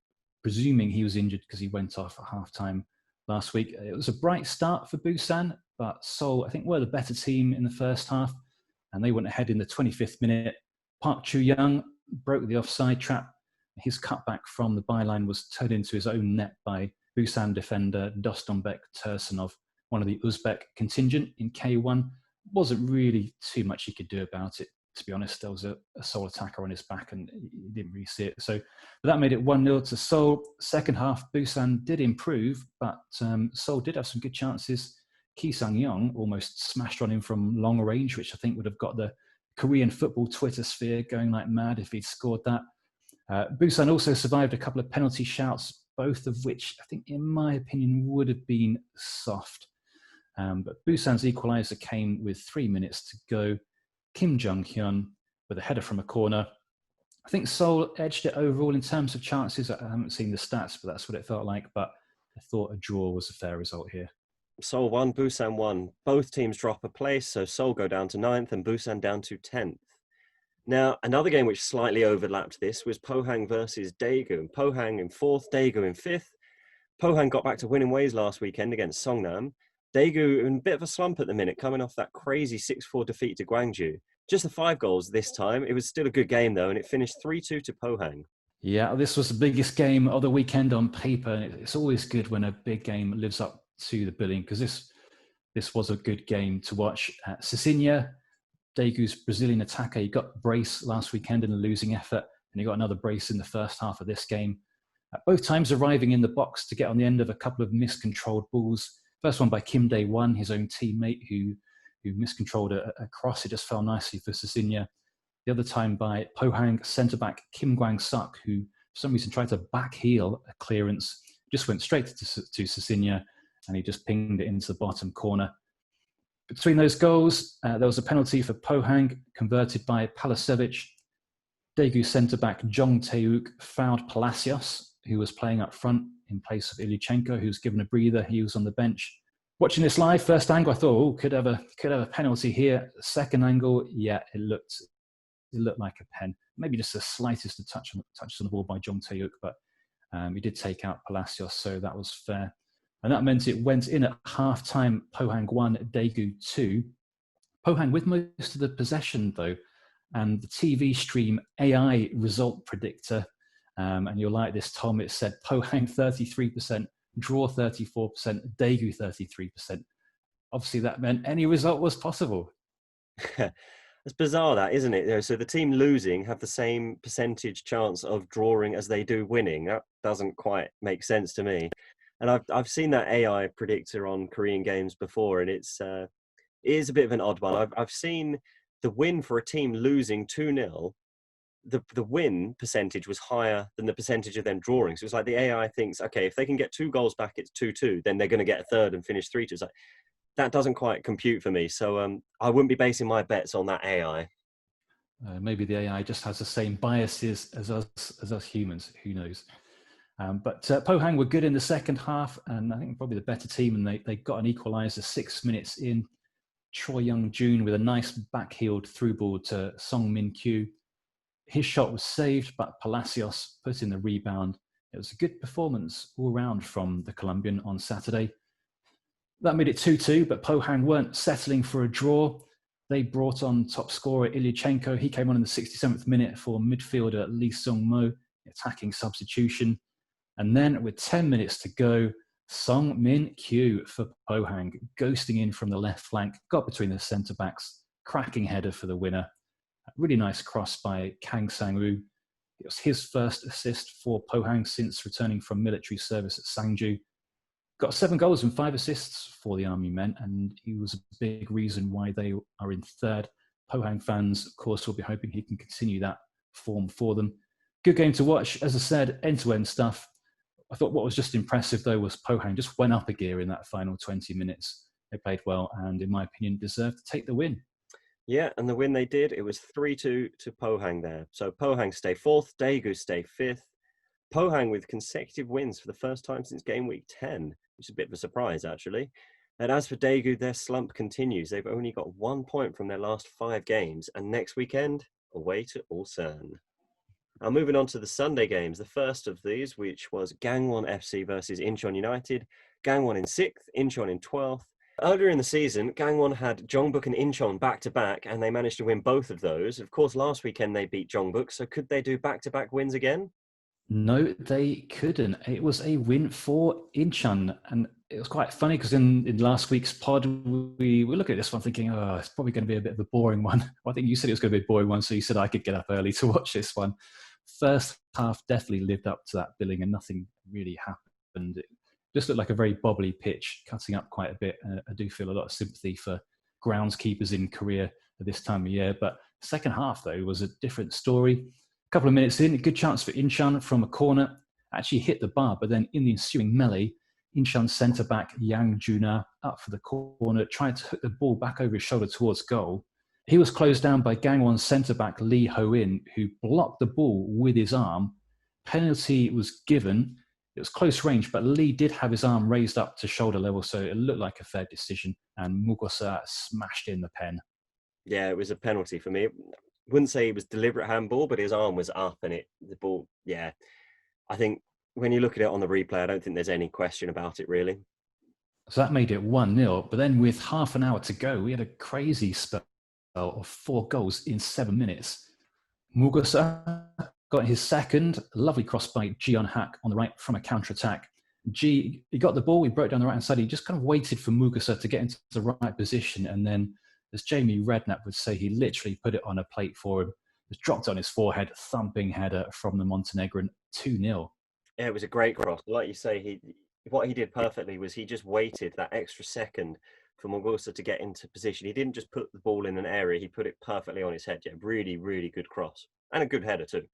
presuming he was injured because he went off at halftime last week. It was a bright start for Busan, but Seoul, I think, were the better team in the first half. And they went ahead in the 25th minute. Park Chu-young broke the offside trap. His cutback from the byline was turned into his own net by Busan defender Dostonbek Tursunov, one of the Uzbek contingent in K1. Wasn't really too much he could do about it, to be honest. There was a Seoul attacker on his back and he didn't really see it. But that made it 1-0 to Seoul. Second half, Busan did improve, but Seoul did have some good chances. Ki Sang-young almost smashed on him from long range, which I think would have got the Korean football Twitter sphere going like mad if he'd scored that. Busan also survived a couple of penalty shouts, both of which I think, in my opinion, would have been soft. But Busan's equaliser came with 3 minutes to go. Kim Jung-hyun with a header from a corner. I think Seoul edged it overall in terms of chances. I haven't seen the stats, but that's what it felt like. But I thought a draw was a fair result here. Seoul 1, Busan 1. Both teams drop a place, so Seoul go down to 9th and Busan down to 10th. Now, another game which slightly overlapped this was Pohang versus Daegu. Pohang in 4th, Daegu in 5th. Pohang got back to winning ways last weekend against Songnam. Daegu in a bit of a slump at the minute, coming off that crazy 6-4 defeat to Gwangju. Just the 5 goals this time. It was still a good game, though, and it finished 3-2 to Pohang. Yeah, this was the biggest game of the weekend on paper. It's always good when a big game lives up to the billing, because this was a good game to watch. Cecilia, Daegu's Brazilian attacker, he got brace last weekend in a losing effort, and he got another brace in the first half of this game. Both times arriving in the box to get on the end of a couple of miscontrolled balls. First one by Kim Dae-won, his own teammate, who who miscontrolled a cross. It just fell nicely for Cecilia. The other time by Pohang centre-back Kim Gwang-suk, who for some reason tried to backheel a clearance, just went straight to Cecilia, and he just pinged it into the bottom corner. Between those goals, there was a penalty for Pohang, converted by Palacevic. Daegu centre-back Jong Tae-wook fouled Palacios, who was playing up front in place of Ilyuchenko, who was given a breather. He was on the bench. Watching this live, first angle, I thought, could have a penalty here. Second angle, yeah, it looked like a pen. Maybe just the slightest touch on the ball by Jong Tae-wook, but he did take out Palacios, so that was fair. And that meant it went in at half-time, Pohang 1, Daegu 2. Pohang with most of the possession, though, and the TV stream AI result predictor, and you'll like this, Tom, it said Pohang 33%, draw 34%, Daegu 33%. Obviously, that meant any result was possible. It's bizarre, that, isn't it? So the team losing have the same percentage chance of drawing as they do winning. That doesn't quite make sense to me. And I've seen that AI predictor on Korean games before, and it is a bit of an odd one. I've seen the win for a team losing 2-0. The win percentage was higher than the percentage of them drawing. So it's like the AI thinks, okay, if they can get 2 goals back, it's 2-2. Then they're going to get a third and finish 3-2. It's like, that doesn't quite compute for me. So I wouldn't be basing my bets on that AI. Maybe the AI just has the same biases as us humans. Who knows? But Pohang were good in the second half, and I think probably the better team, and they got an equaliser 6 minutes in. Choi Young-jun with a nice backheeled through ball to Song Min-kyu. His shot was saved, but Palacios put in the rebound. It was a good performance all round from the Colombian on Saturday. That made it 2-2, but Pohang weren't settling for a draw. They brought on top scorer Ilyuchenko. He came on in the 67th minute for midfielder Lee Sung-mo, attacking substitution. And then with 10 minutes to go, Song Min-kyu for Pohang, ghosting in from the left flank, got between the centre-backs, cracking header for the winner. A really nice cross by Kang Sang-woo. It was his first assist for Pohang since returning from military service at Sangju. Got 7 goals and 5 assists for the Army men, and he was a big reason why they are in third. Pohang fans, of course, will be hoping he can continue that form for them. Good game to watch. As I said, end-to-end stuff. I thought what was just impressive, though, was Pohang just went up a gear in that final 20 minutes. They played well and, in my opinion, deserved to take the win. Yeah, and the win they did, it was 3-2 to Pohang there. So Pohang stay 4th, Daegu stay 5th. Pohang with consecutive wins for the first time since Gameweek 10, which is a bit of a surprise, actually. And as for Daegu, their slump continues. They've only got 1 point from their last 5 games, and next weekend, away to Ulsan. Now, moving on to the Sunday games, the first of these, which was Gangwon FC versus Incheon United. Gangwon in 6th, Incheon in 12th. Earlier in the season, Gangwon had Jeonbuk and Incheon back-to-back, and they managed to win both of those. Of course, last weekend they beat Jeonbuk, so could they do back-to-back wins again? No, they couldn't. It was a win for Incheon, and it was quite funny because in last week's pod, we look at this one thinking, oh, it's probably going to be a bit of a boring one. Well, I think you said it was going to be a boring one, so you said I could get up early to watch this one. First half definitely lived up to that billing, and nothing really happened. It just looked like a very bobbly pitch, cutting up quite a bit. I do feel a lot of sympathy for groundskeepers in Korea at this time of year. But second half, though, was a different story. A couple of minutes in, a good chance for Incheon from a corner. Actually hit the bar, but then in the ensuing melee, Incheon centre-back Yang Juna up for the corner, tried to hook the ball back over his shoulder towards goal. He was closed down by Gangwon centre-back Lee Ho-in, who blocked the ball with his arm. Penalty was given. It was close range, but Lee did have his arm raised up to shoulder level, so it looked like a fair decision, and Mugosa smashed in the pen. Yeah, it was a penalty for me. Wouldn't say it was deliberate handball, but his arm was up and the ball, yeah. I think when you look at it on the replay, I don't think there's any question about it, really. So that made it 1-0, but then with half an hour to go, we had a crazy spell of 4 goals in 7 minutes. Mugosa got his second, lovely cross by Jeonbuk on the right from a counter-attack. He got the ball, he broke down the right-hand side, he just kind of waited for Mugosa to get into the right position, and then, as Jamie Redknapp would say, he literally put it on a plate for him. Just dropped on his forehead, thumping header from the Montenegrin, 2-0. Yeah, it was a great cross. Like you say, what he did perfectly was he just waited that extra second for Mugosa to get into position. He didn't just put the ball in an area, he put it perfectly on his head. Yeah, really, really good cross. And a good header too.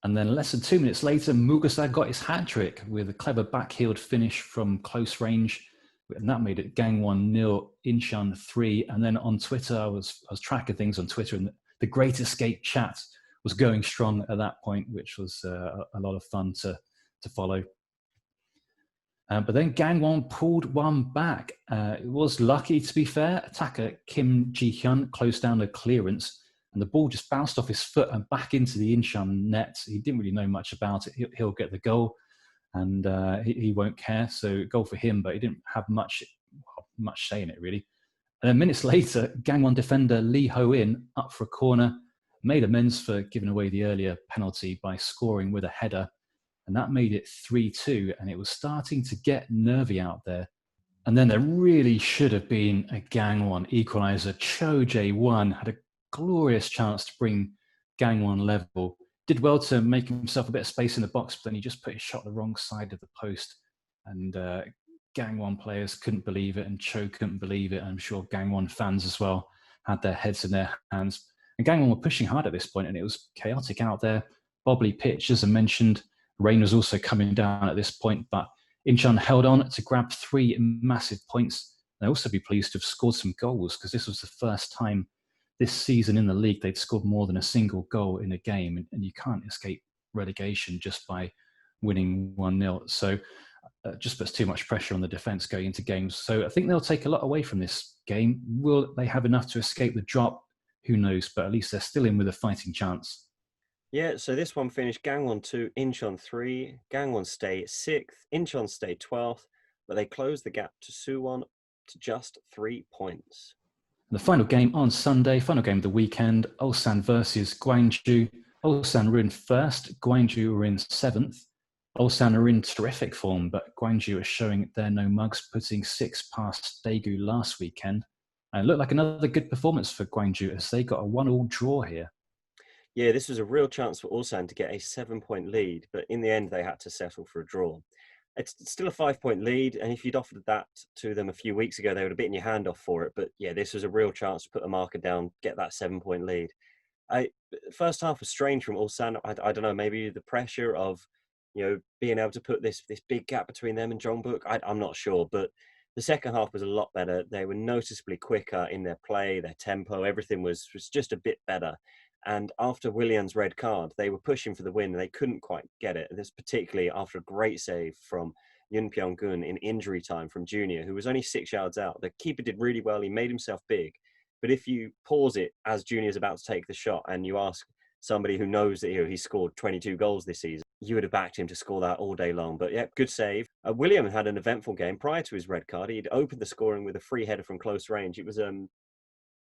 And then less than 2 minutes later, Mugosa got his hat-trick with a clever backheeled finish from close range. And that made it Gangwon 0, Incheon 3. And then on Twitter, I was tracking things on Twitter, and the Great Escape chat was going strong at that point, which was a lot of fun to follow. But then Gangwon pulled one back. It was lucky, to be fair. Attacker Kim Ji-hyun closed down a clearance, and the ball just bounced off his foot and back into the Incheon net. He didn't really know much about it. He'll get the goal, and he won't care. So goal for him, but he didn't have much say in it, really. And then minutes later, Gangwon defender Lee Ho-in, up for a corner, made amends for giving away the earlier penalty by scoring with a header. And that made it 3-2, and it was starting to get nervy out there. And then there really should have been a Gangwon equaliser. Cho Jae-won had a glorious chance to bring Gangwon level. Did well to make himself a bit of space in the box, but then he just put his shot the wrong side of the post. And Gangwon players couldn't believe it, and Cho couldn't believe it. I'm sure Gangwon fans as well had their heads in their hands. And Gangwon were pushing hard at this point, and it was chaotic out there. Bobbly pitch, as I mentioned. Rain was also coming down at this point, but Incheon held on to grab 3 massive points. They'll also be pleased to have scored some goals, because this was the first time this season in the league they'd scored more than a single goal in a game, and you can't escape relegation just by winning 1-0. So just puts too much pressure on the defence going into games. So I think they'll take a lot away from this game. Will they have enough to escape the drop? Who knows, but at least they're still in with a fighting chance. Yeah, so this one finished Gangwon 2, Incheon 3. Gangwon stay 6th, Incheon stay 12th, but they closed the gap to Suwon to just 3 points. The final game on Sunday, final game of the weekend, Ulsan versus Gwangju. Ulsan were in 1st, Gwangju were in 7th. Ulsan are in terrific form, but Gwangju are showing they're no mugs, putting 6 past Daegu last weekend. And it looked like another good performance for Gwangju as they got a 1-1 draw here. Yeah, this was a real chance for Ulsan to get a 7-point lead, but in the end they had to settle for a draw. It's still a 5-point lead, and if you'd offered that to them a few weeks ago, they would have bitten your hand off for it. But yeah, this was a real chance to put a marker down, get that 7-point lead. First half was strange from Ulsan. I don't know, maybe the pressure of, being able to put this big gap between them and Jeonbuk. I'm not sure, but the second half was a lot better. They were noticeably quicker in their play, their tempo. Everything was just a bit better. And after Willian's red card, they were pushing for the win and they couldn't quite get it. And this particularly after a great save from Yoon Pyong-gun in injury time from Junior, who was only 6 yards out. The keeper did really well. He made himself big. But if you pause it as Junior's about to take the shot and you ask somebody who knows that he scored 22 goals this season, you would have backed him to score that all day long. But yeah, good save. William had an eventful game prior to his red card. He'd opened the scoring with a free header from close range. It was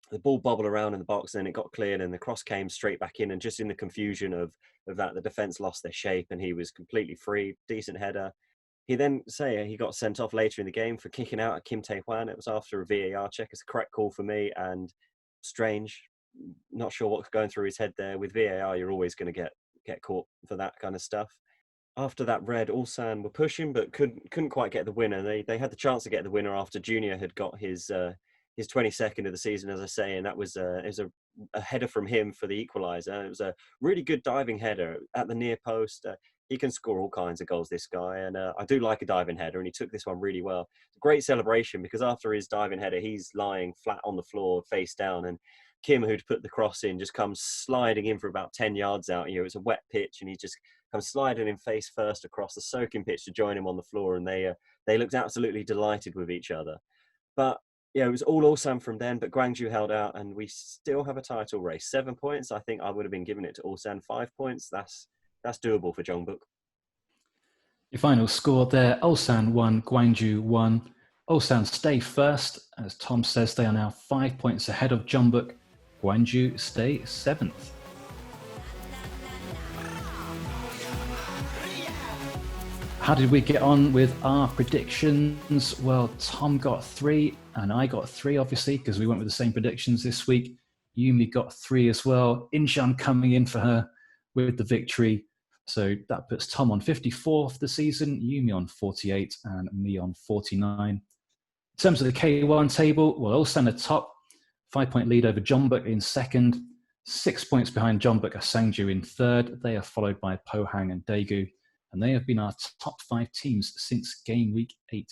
the ball bobbled around in the box, and it got cleared, and the cross came straight back in. And just in the confusion of that, the defence lost their shape, and he was completely free. Decent header. He then he got sent off later in the game for kicking out at Kim Tae-hwan. It was after a VAR check. It's a correct call for me, and strange. Not sure what's going through his head there. With VAR, you're always going to get caught for that kind of stuff. After that red, Ulsan were pushing, but couldn't quite get the winner. They had the chance to get the winner after Junior had got his 22nd of the season, as I say, and that was a header from him for the equaliser. It was a really good diving header at the near post. He can score all kinds of goals, this guy, and I do like a diving header, and he took this one really well. Great celebration, because after his diving header, he's lying flat on the floor, face down, and Kim, who'd put the cross in, just comes sliding in for about 10 yards out. It's a wet pitch, and he just comes sliding in face first across the soaking pitch to join him on the floor, and they looked absolutely delighted with each other. But yeah, it was all Ulsan from then, but Gwangju held out, and we still have a title race. 7 points. I think I would have been giving it to Ulsan. 5 points. That's doable for Jeonbuk. Your final score there: Ulsan 1, Gwangju 1. Ulsan stay first. As Tom says, they are now 5 points ahead of Jeonbuk. Gwangju stay 7th. How did we get on with our predictions? Well, Tom got 3 and I got 3, obviously, because we went with the same predictions this week. Yumi got 3 as well. Incheon coming in for her with the victory. So that puts Tom on 54 for the season, Yumi on 48 and me on 49. In terms of the K1 table, well, Ulsan at top, 5-point lead over Jeonbuk in second. 6 points behind Jeonbuk are Sangju in third. They are followed by Pohang and Daegu, and they have been our top 5 teams since game week 8.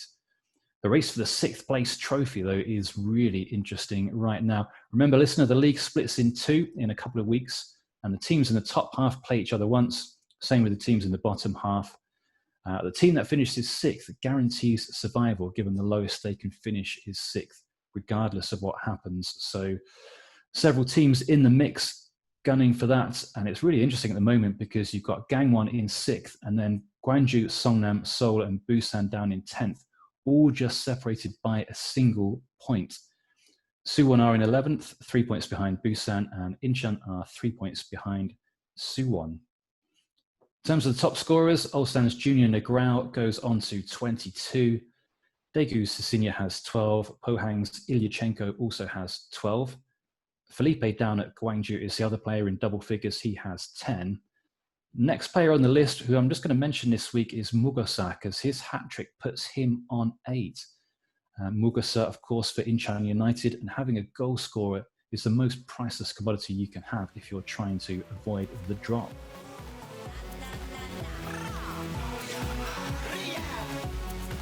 The race for the 6th place trophy, though, is really interesting right now. Remember, listener, the league splits in 2 in a couple of weeks, and the teams in the top half play each other once. Same with the teams in the bottom half. The team that finishes 6th guarantees survival, given the lowest they can finish is 6th, regardless of what happens. So several teams in the mix gunning for that. And it's really interesting at the moment because you've got Gangwon in 6th, and then Gwangju, Songnam, Seoul, and Busan down in 10th, all just separated by a single point. Suwon are in 11th, 3 points behind Busan, and Incheon are 3 points behind Suwon. In terms of the top scorers, Ulsan's Junior Negrao goes on to 22. Daegu's Cecilia has 12. Pohang's Ilyachenko also has 12. Felipe down at Gwangju is the other player in double figures. He has 10. Next player on the list, who I'm just going to mention this week, is Mugosa, because his hat-trick puts him on 8. Mugosa, of course, for Incheon United, and having a goal scorer is the most priceless commodity you can have if you're trying to avoid the drop.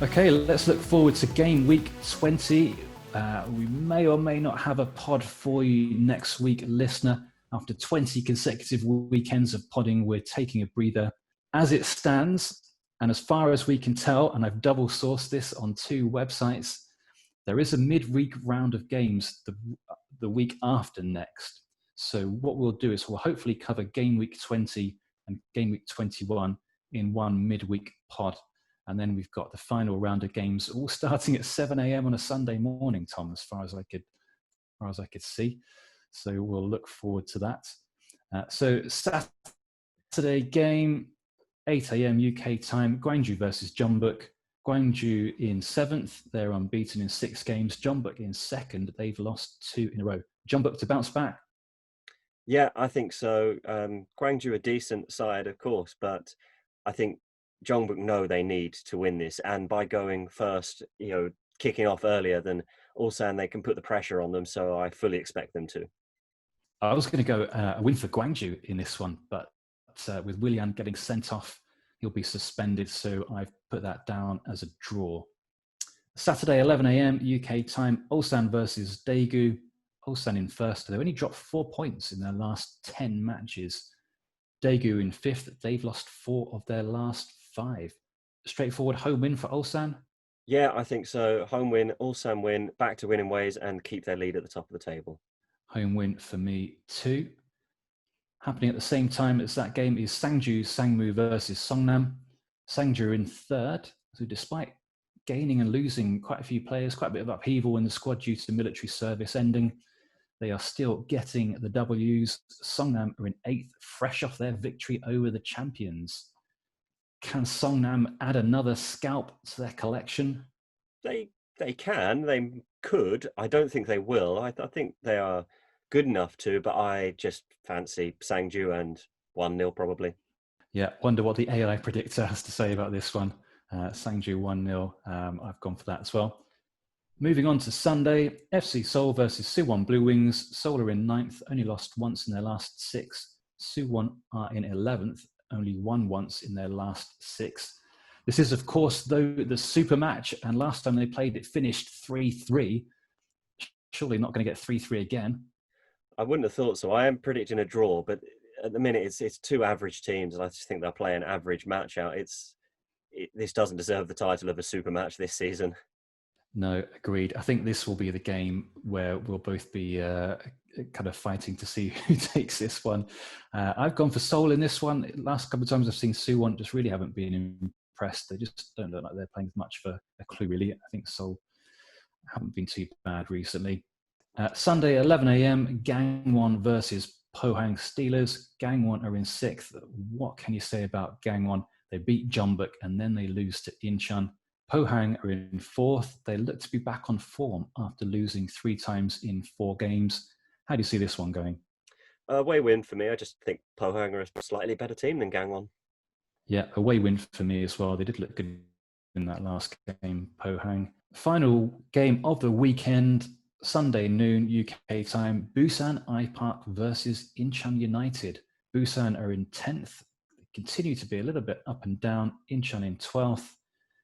Okay, let's look forward to game week 20. We may or may not have a pod for you next week, listener. After 20 consecutive weekends of podding, we're taking a breather. As it stands, and as far as we can tell, and I've double sourced this on 2 websites, there is a midweek round of games the week after next. So what we'll do is we'll hopefully cover game week 20 and game week 21 in one midweek pod. And then we've got the final round of games all starting at 7 a.m. on a Sunday morning, Tom, as far as I could see. So we'll look forward to that. So Saturday game, 8 a.m. UK time, Gwangju versus Jeonbuk. Gwangju in 7th. They're unbeaten in 6 games. Jeonbuk in 2nd. They've lost 2 in a row. Jeonbuk to bounce back? Yeah, I think so. Gwangju a decent side, of course, but I think Jeonbuk know they need to win this, and by going first, kicking off earlier than Ulsan, they can put the pressure on them, so I fully expect them to. I was going to go a win for Gwangju in this one, but with Willian getting sent off, he'll be suspended, so I've put that down as a draw. Saturday, 11 a.m. UK time, Ulsan versus Daegu. Ulsan in 1st. They've only dropped 4 points in their last 10 matches. Daegu in 5th. They've lost 4 of their last 5. Straightforward home win for Ulsan? Yeah, I think so. Home win, Ulsan win, back to winning ways, and keep their lead at the top of the table. Home win for me too. Happening at the same time as that game is Sangju Sangmu versus Songnam. Sangju in 3rd. So despite gaining and losing quite a few players, quite a bit of upheaval in the squad due to military service ending, they are still getting the W's. Songnam are in 8th, fresh off their victory over the champions. Can Songnam add another scalp to their collection? They can. They could. I don't think they will. I think they are good enough to, but I just fancy Sangju and 1-0 probably. Yeah, wonder what the AI predictor has to say about this one. Sangju 1-0. I've gone for that as well. Moving on to Sunday, FC Seoul versus Suwon Blue Wings. Seoul are in 9th, only lost once in their last 6. Suwon are in 11th, only won once in their last 6. This is, of course, though, the super match, and last time they played it finished 3-3. Surely not going to get 3-3 again. I wouldn't have thought so. I am predicting a draw, but at the minute it's 2 average teams, and I just think they'll play an average match out. This doesn't deserve the title of a super match this season. No, agreed. I think this will be the game where we'll both be kind of fighting to see who takes this one. I've gone for Seoul in this one. Last couple of times I've seen Suwon just really haven't been impressed. They just don't look like they're playing much for a clue, really. I think Seoul haven't been too bad recently. Sunday, 11 a.m., Gangwon versus Pohang Steelers. Gangwon are in 6th. What can you say about Gangwon? They beat Jeonbuk and then they lose to Incheon. Pohang are in 4th. They look to be back on form after losing 3 times in 4 games. How do you see this one going? Away win for me. I just think Pohang are a slightly better team than Gangwon. Yeah, away win for me as well. They did look good in that last game, Pohang. Final game of the weekend, Sunday noon UK time, Busan I Park versus Incheon United. Busan are in 10th, continue to be a little bit up and down. Incheon in 12th.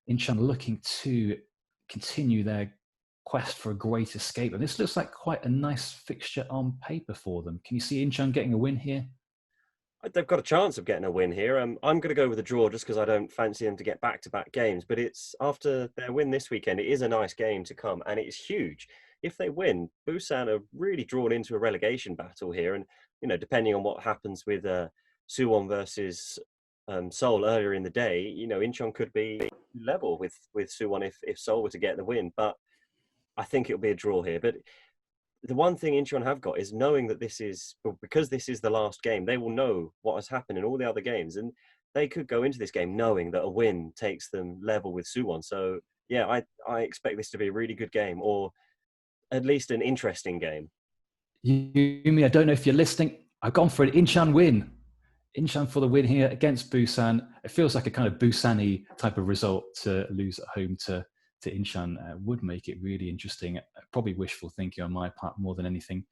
Incheon looking to continue their quest for a great escape. And this looks like quite a nice fixture on paper for them. Can you see Incheon getting a win here? They've got a chance of getting a win here. I'm going to go with a draw just because I don't fancy them to get back-to-back games. But it's after their win this weekend, it is a nice game to come, and it's huge. If they win, Busan are really drawn into a relegation battle here. And, you know, depending on what happens with Suwon versus Seoul earlier in the day, you know, Incheon could be level with Suwon if Seoul were to get the win. But I think it'll be a draw here. But the one thing Incheon have got is knowing that because this is the last game, they will know what has happened in all the other games. And they could go into this game knowing that a win takes them level with Suwon. So, yeah, I expect this to be a really good game, or at least an interesting game. Yumi, I don't know if you're listening. I've gone for an Incheon win. Incheon for the win here against Busan. It feels like a kind of Busan-y type of result to lose at home to Incheon. Would make it really interesting. Probably wishful thinking on my part more than anything,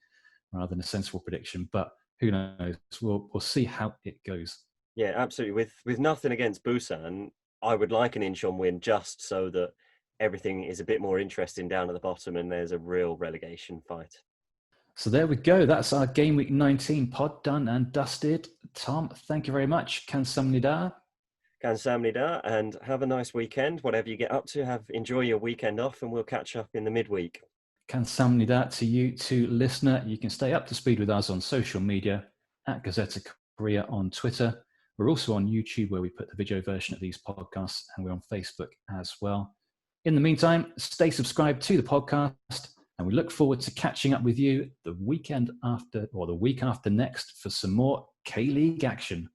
rather than a sensible prediction. But who knows? We'll see how it goes. Yeah, absolutely. With nothing against Busan, I would like an Incheon win just so that everything is a bit more interesting down at the bottom and there's a real relegation fight. So there we go. That's our Game Week 19 pod done and dusted. Tom, thank you very much. Kamsahamnida. Kamsahamnida, and have a nice weekend. Whatever you get up to, enjoy your weekend off, and we'll catch up in the midweek. Kamsahamnida to you too, listener. You can stay up to speed with us on social media at Gazzetta Korea on Twitter. We're also on YouTube, where we put the video version of these podcasts, and we're on Facebook as well. In the meantime, stay subscribed to the podcast, and we look forward to catching up with you the weekend after, or the week after next, for some more K-League action.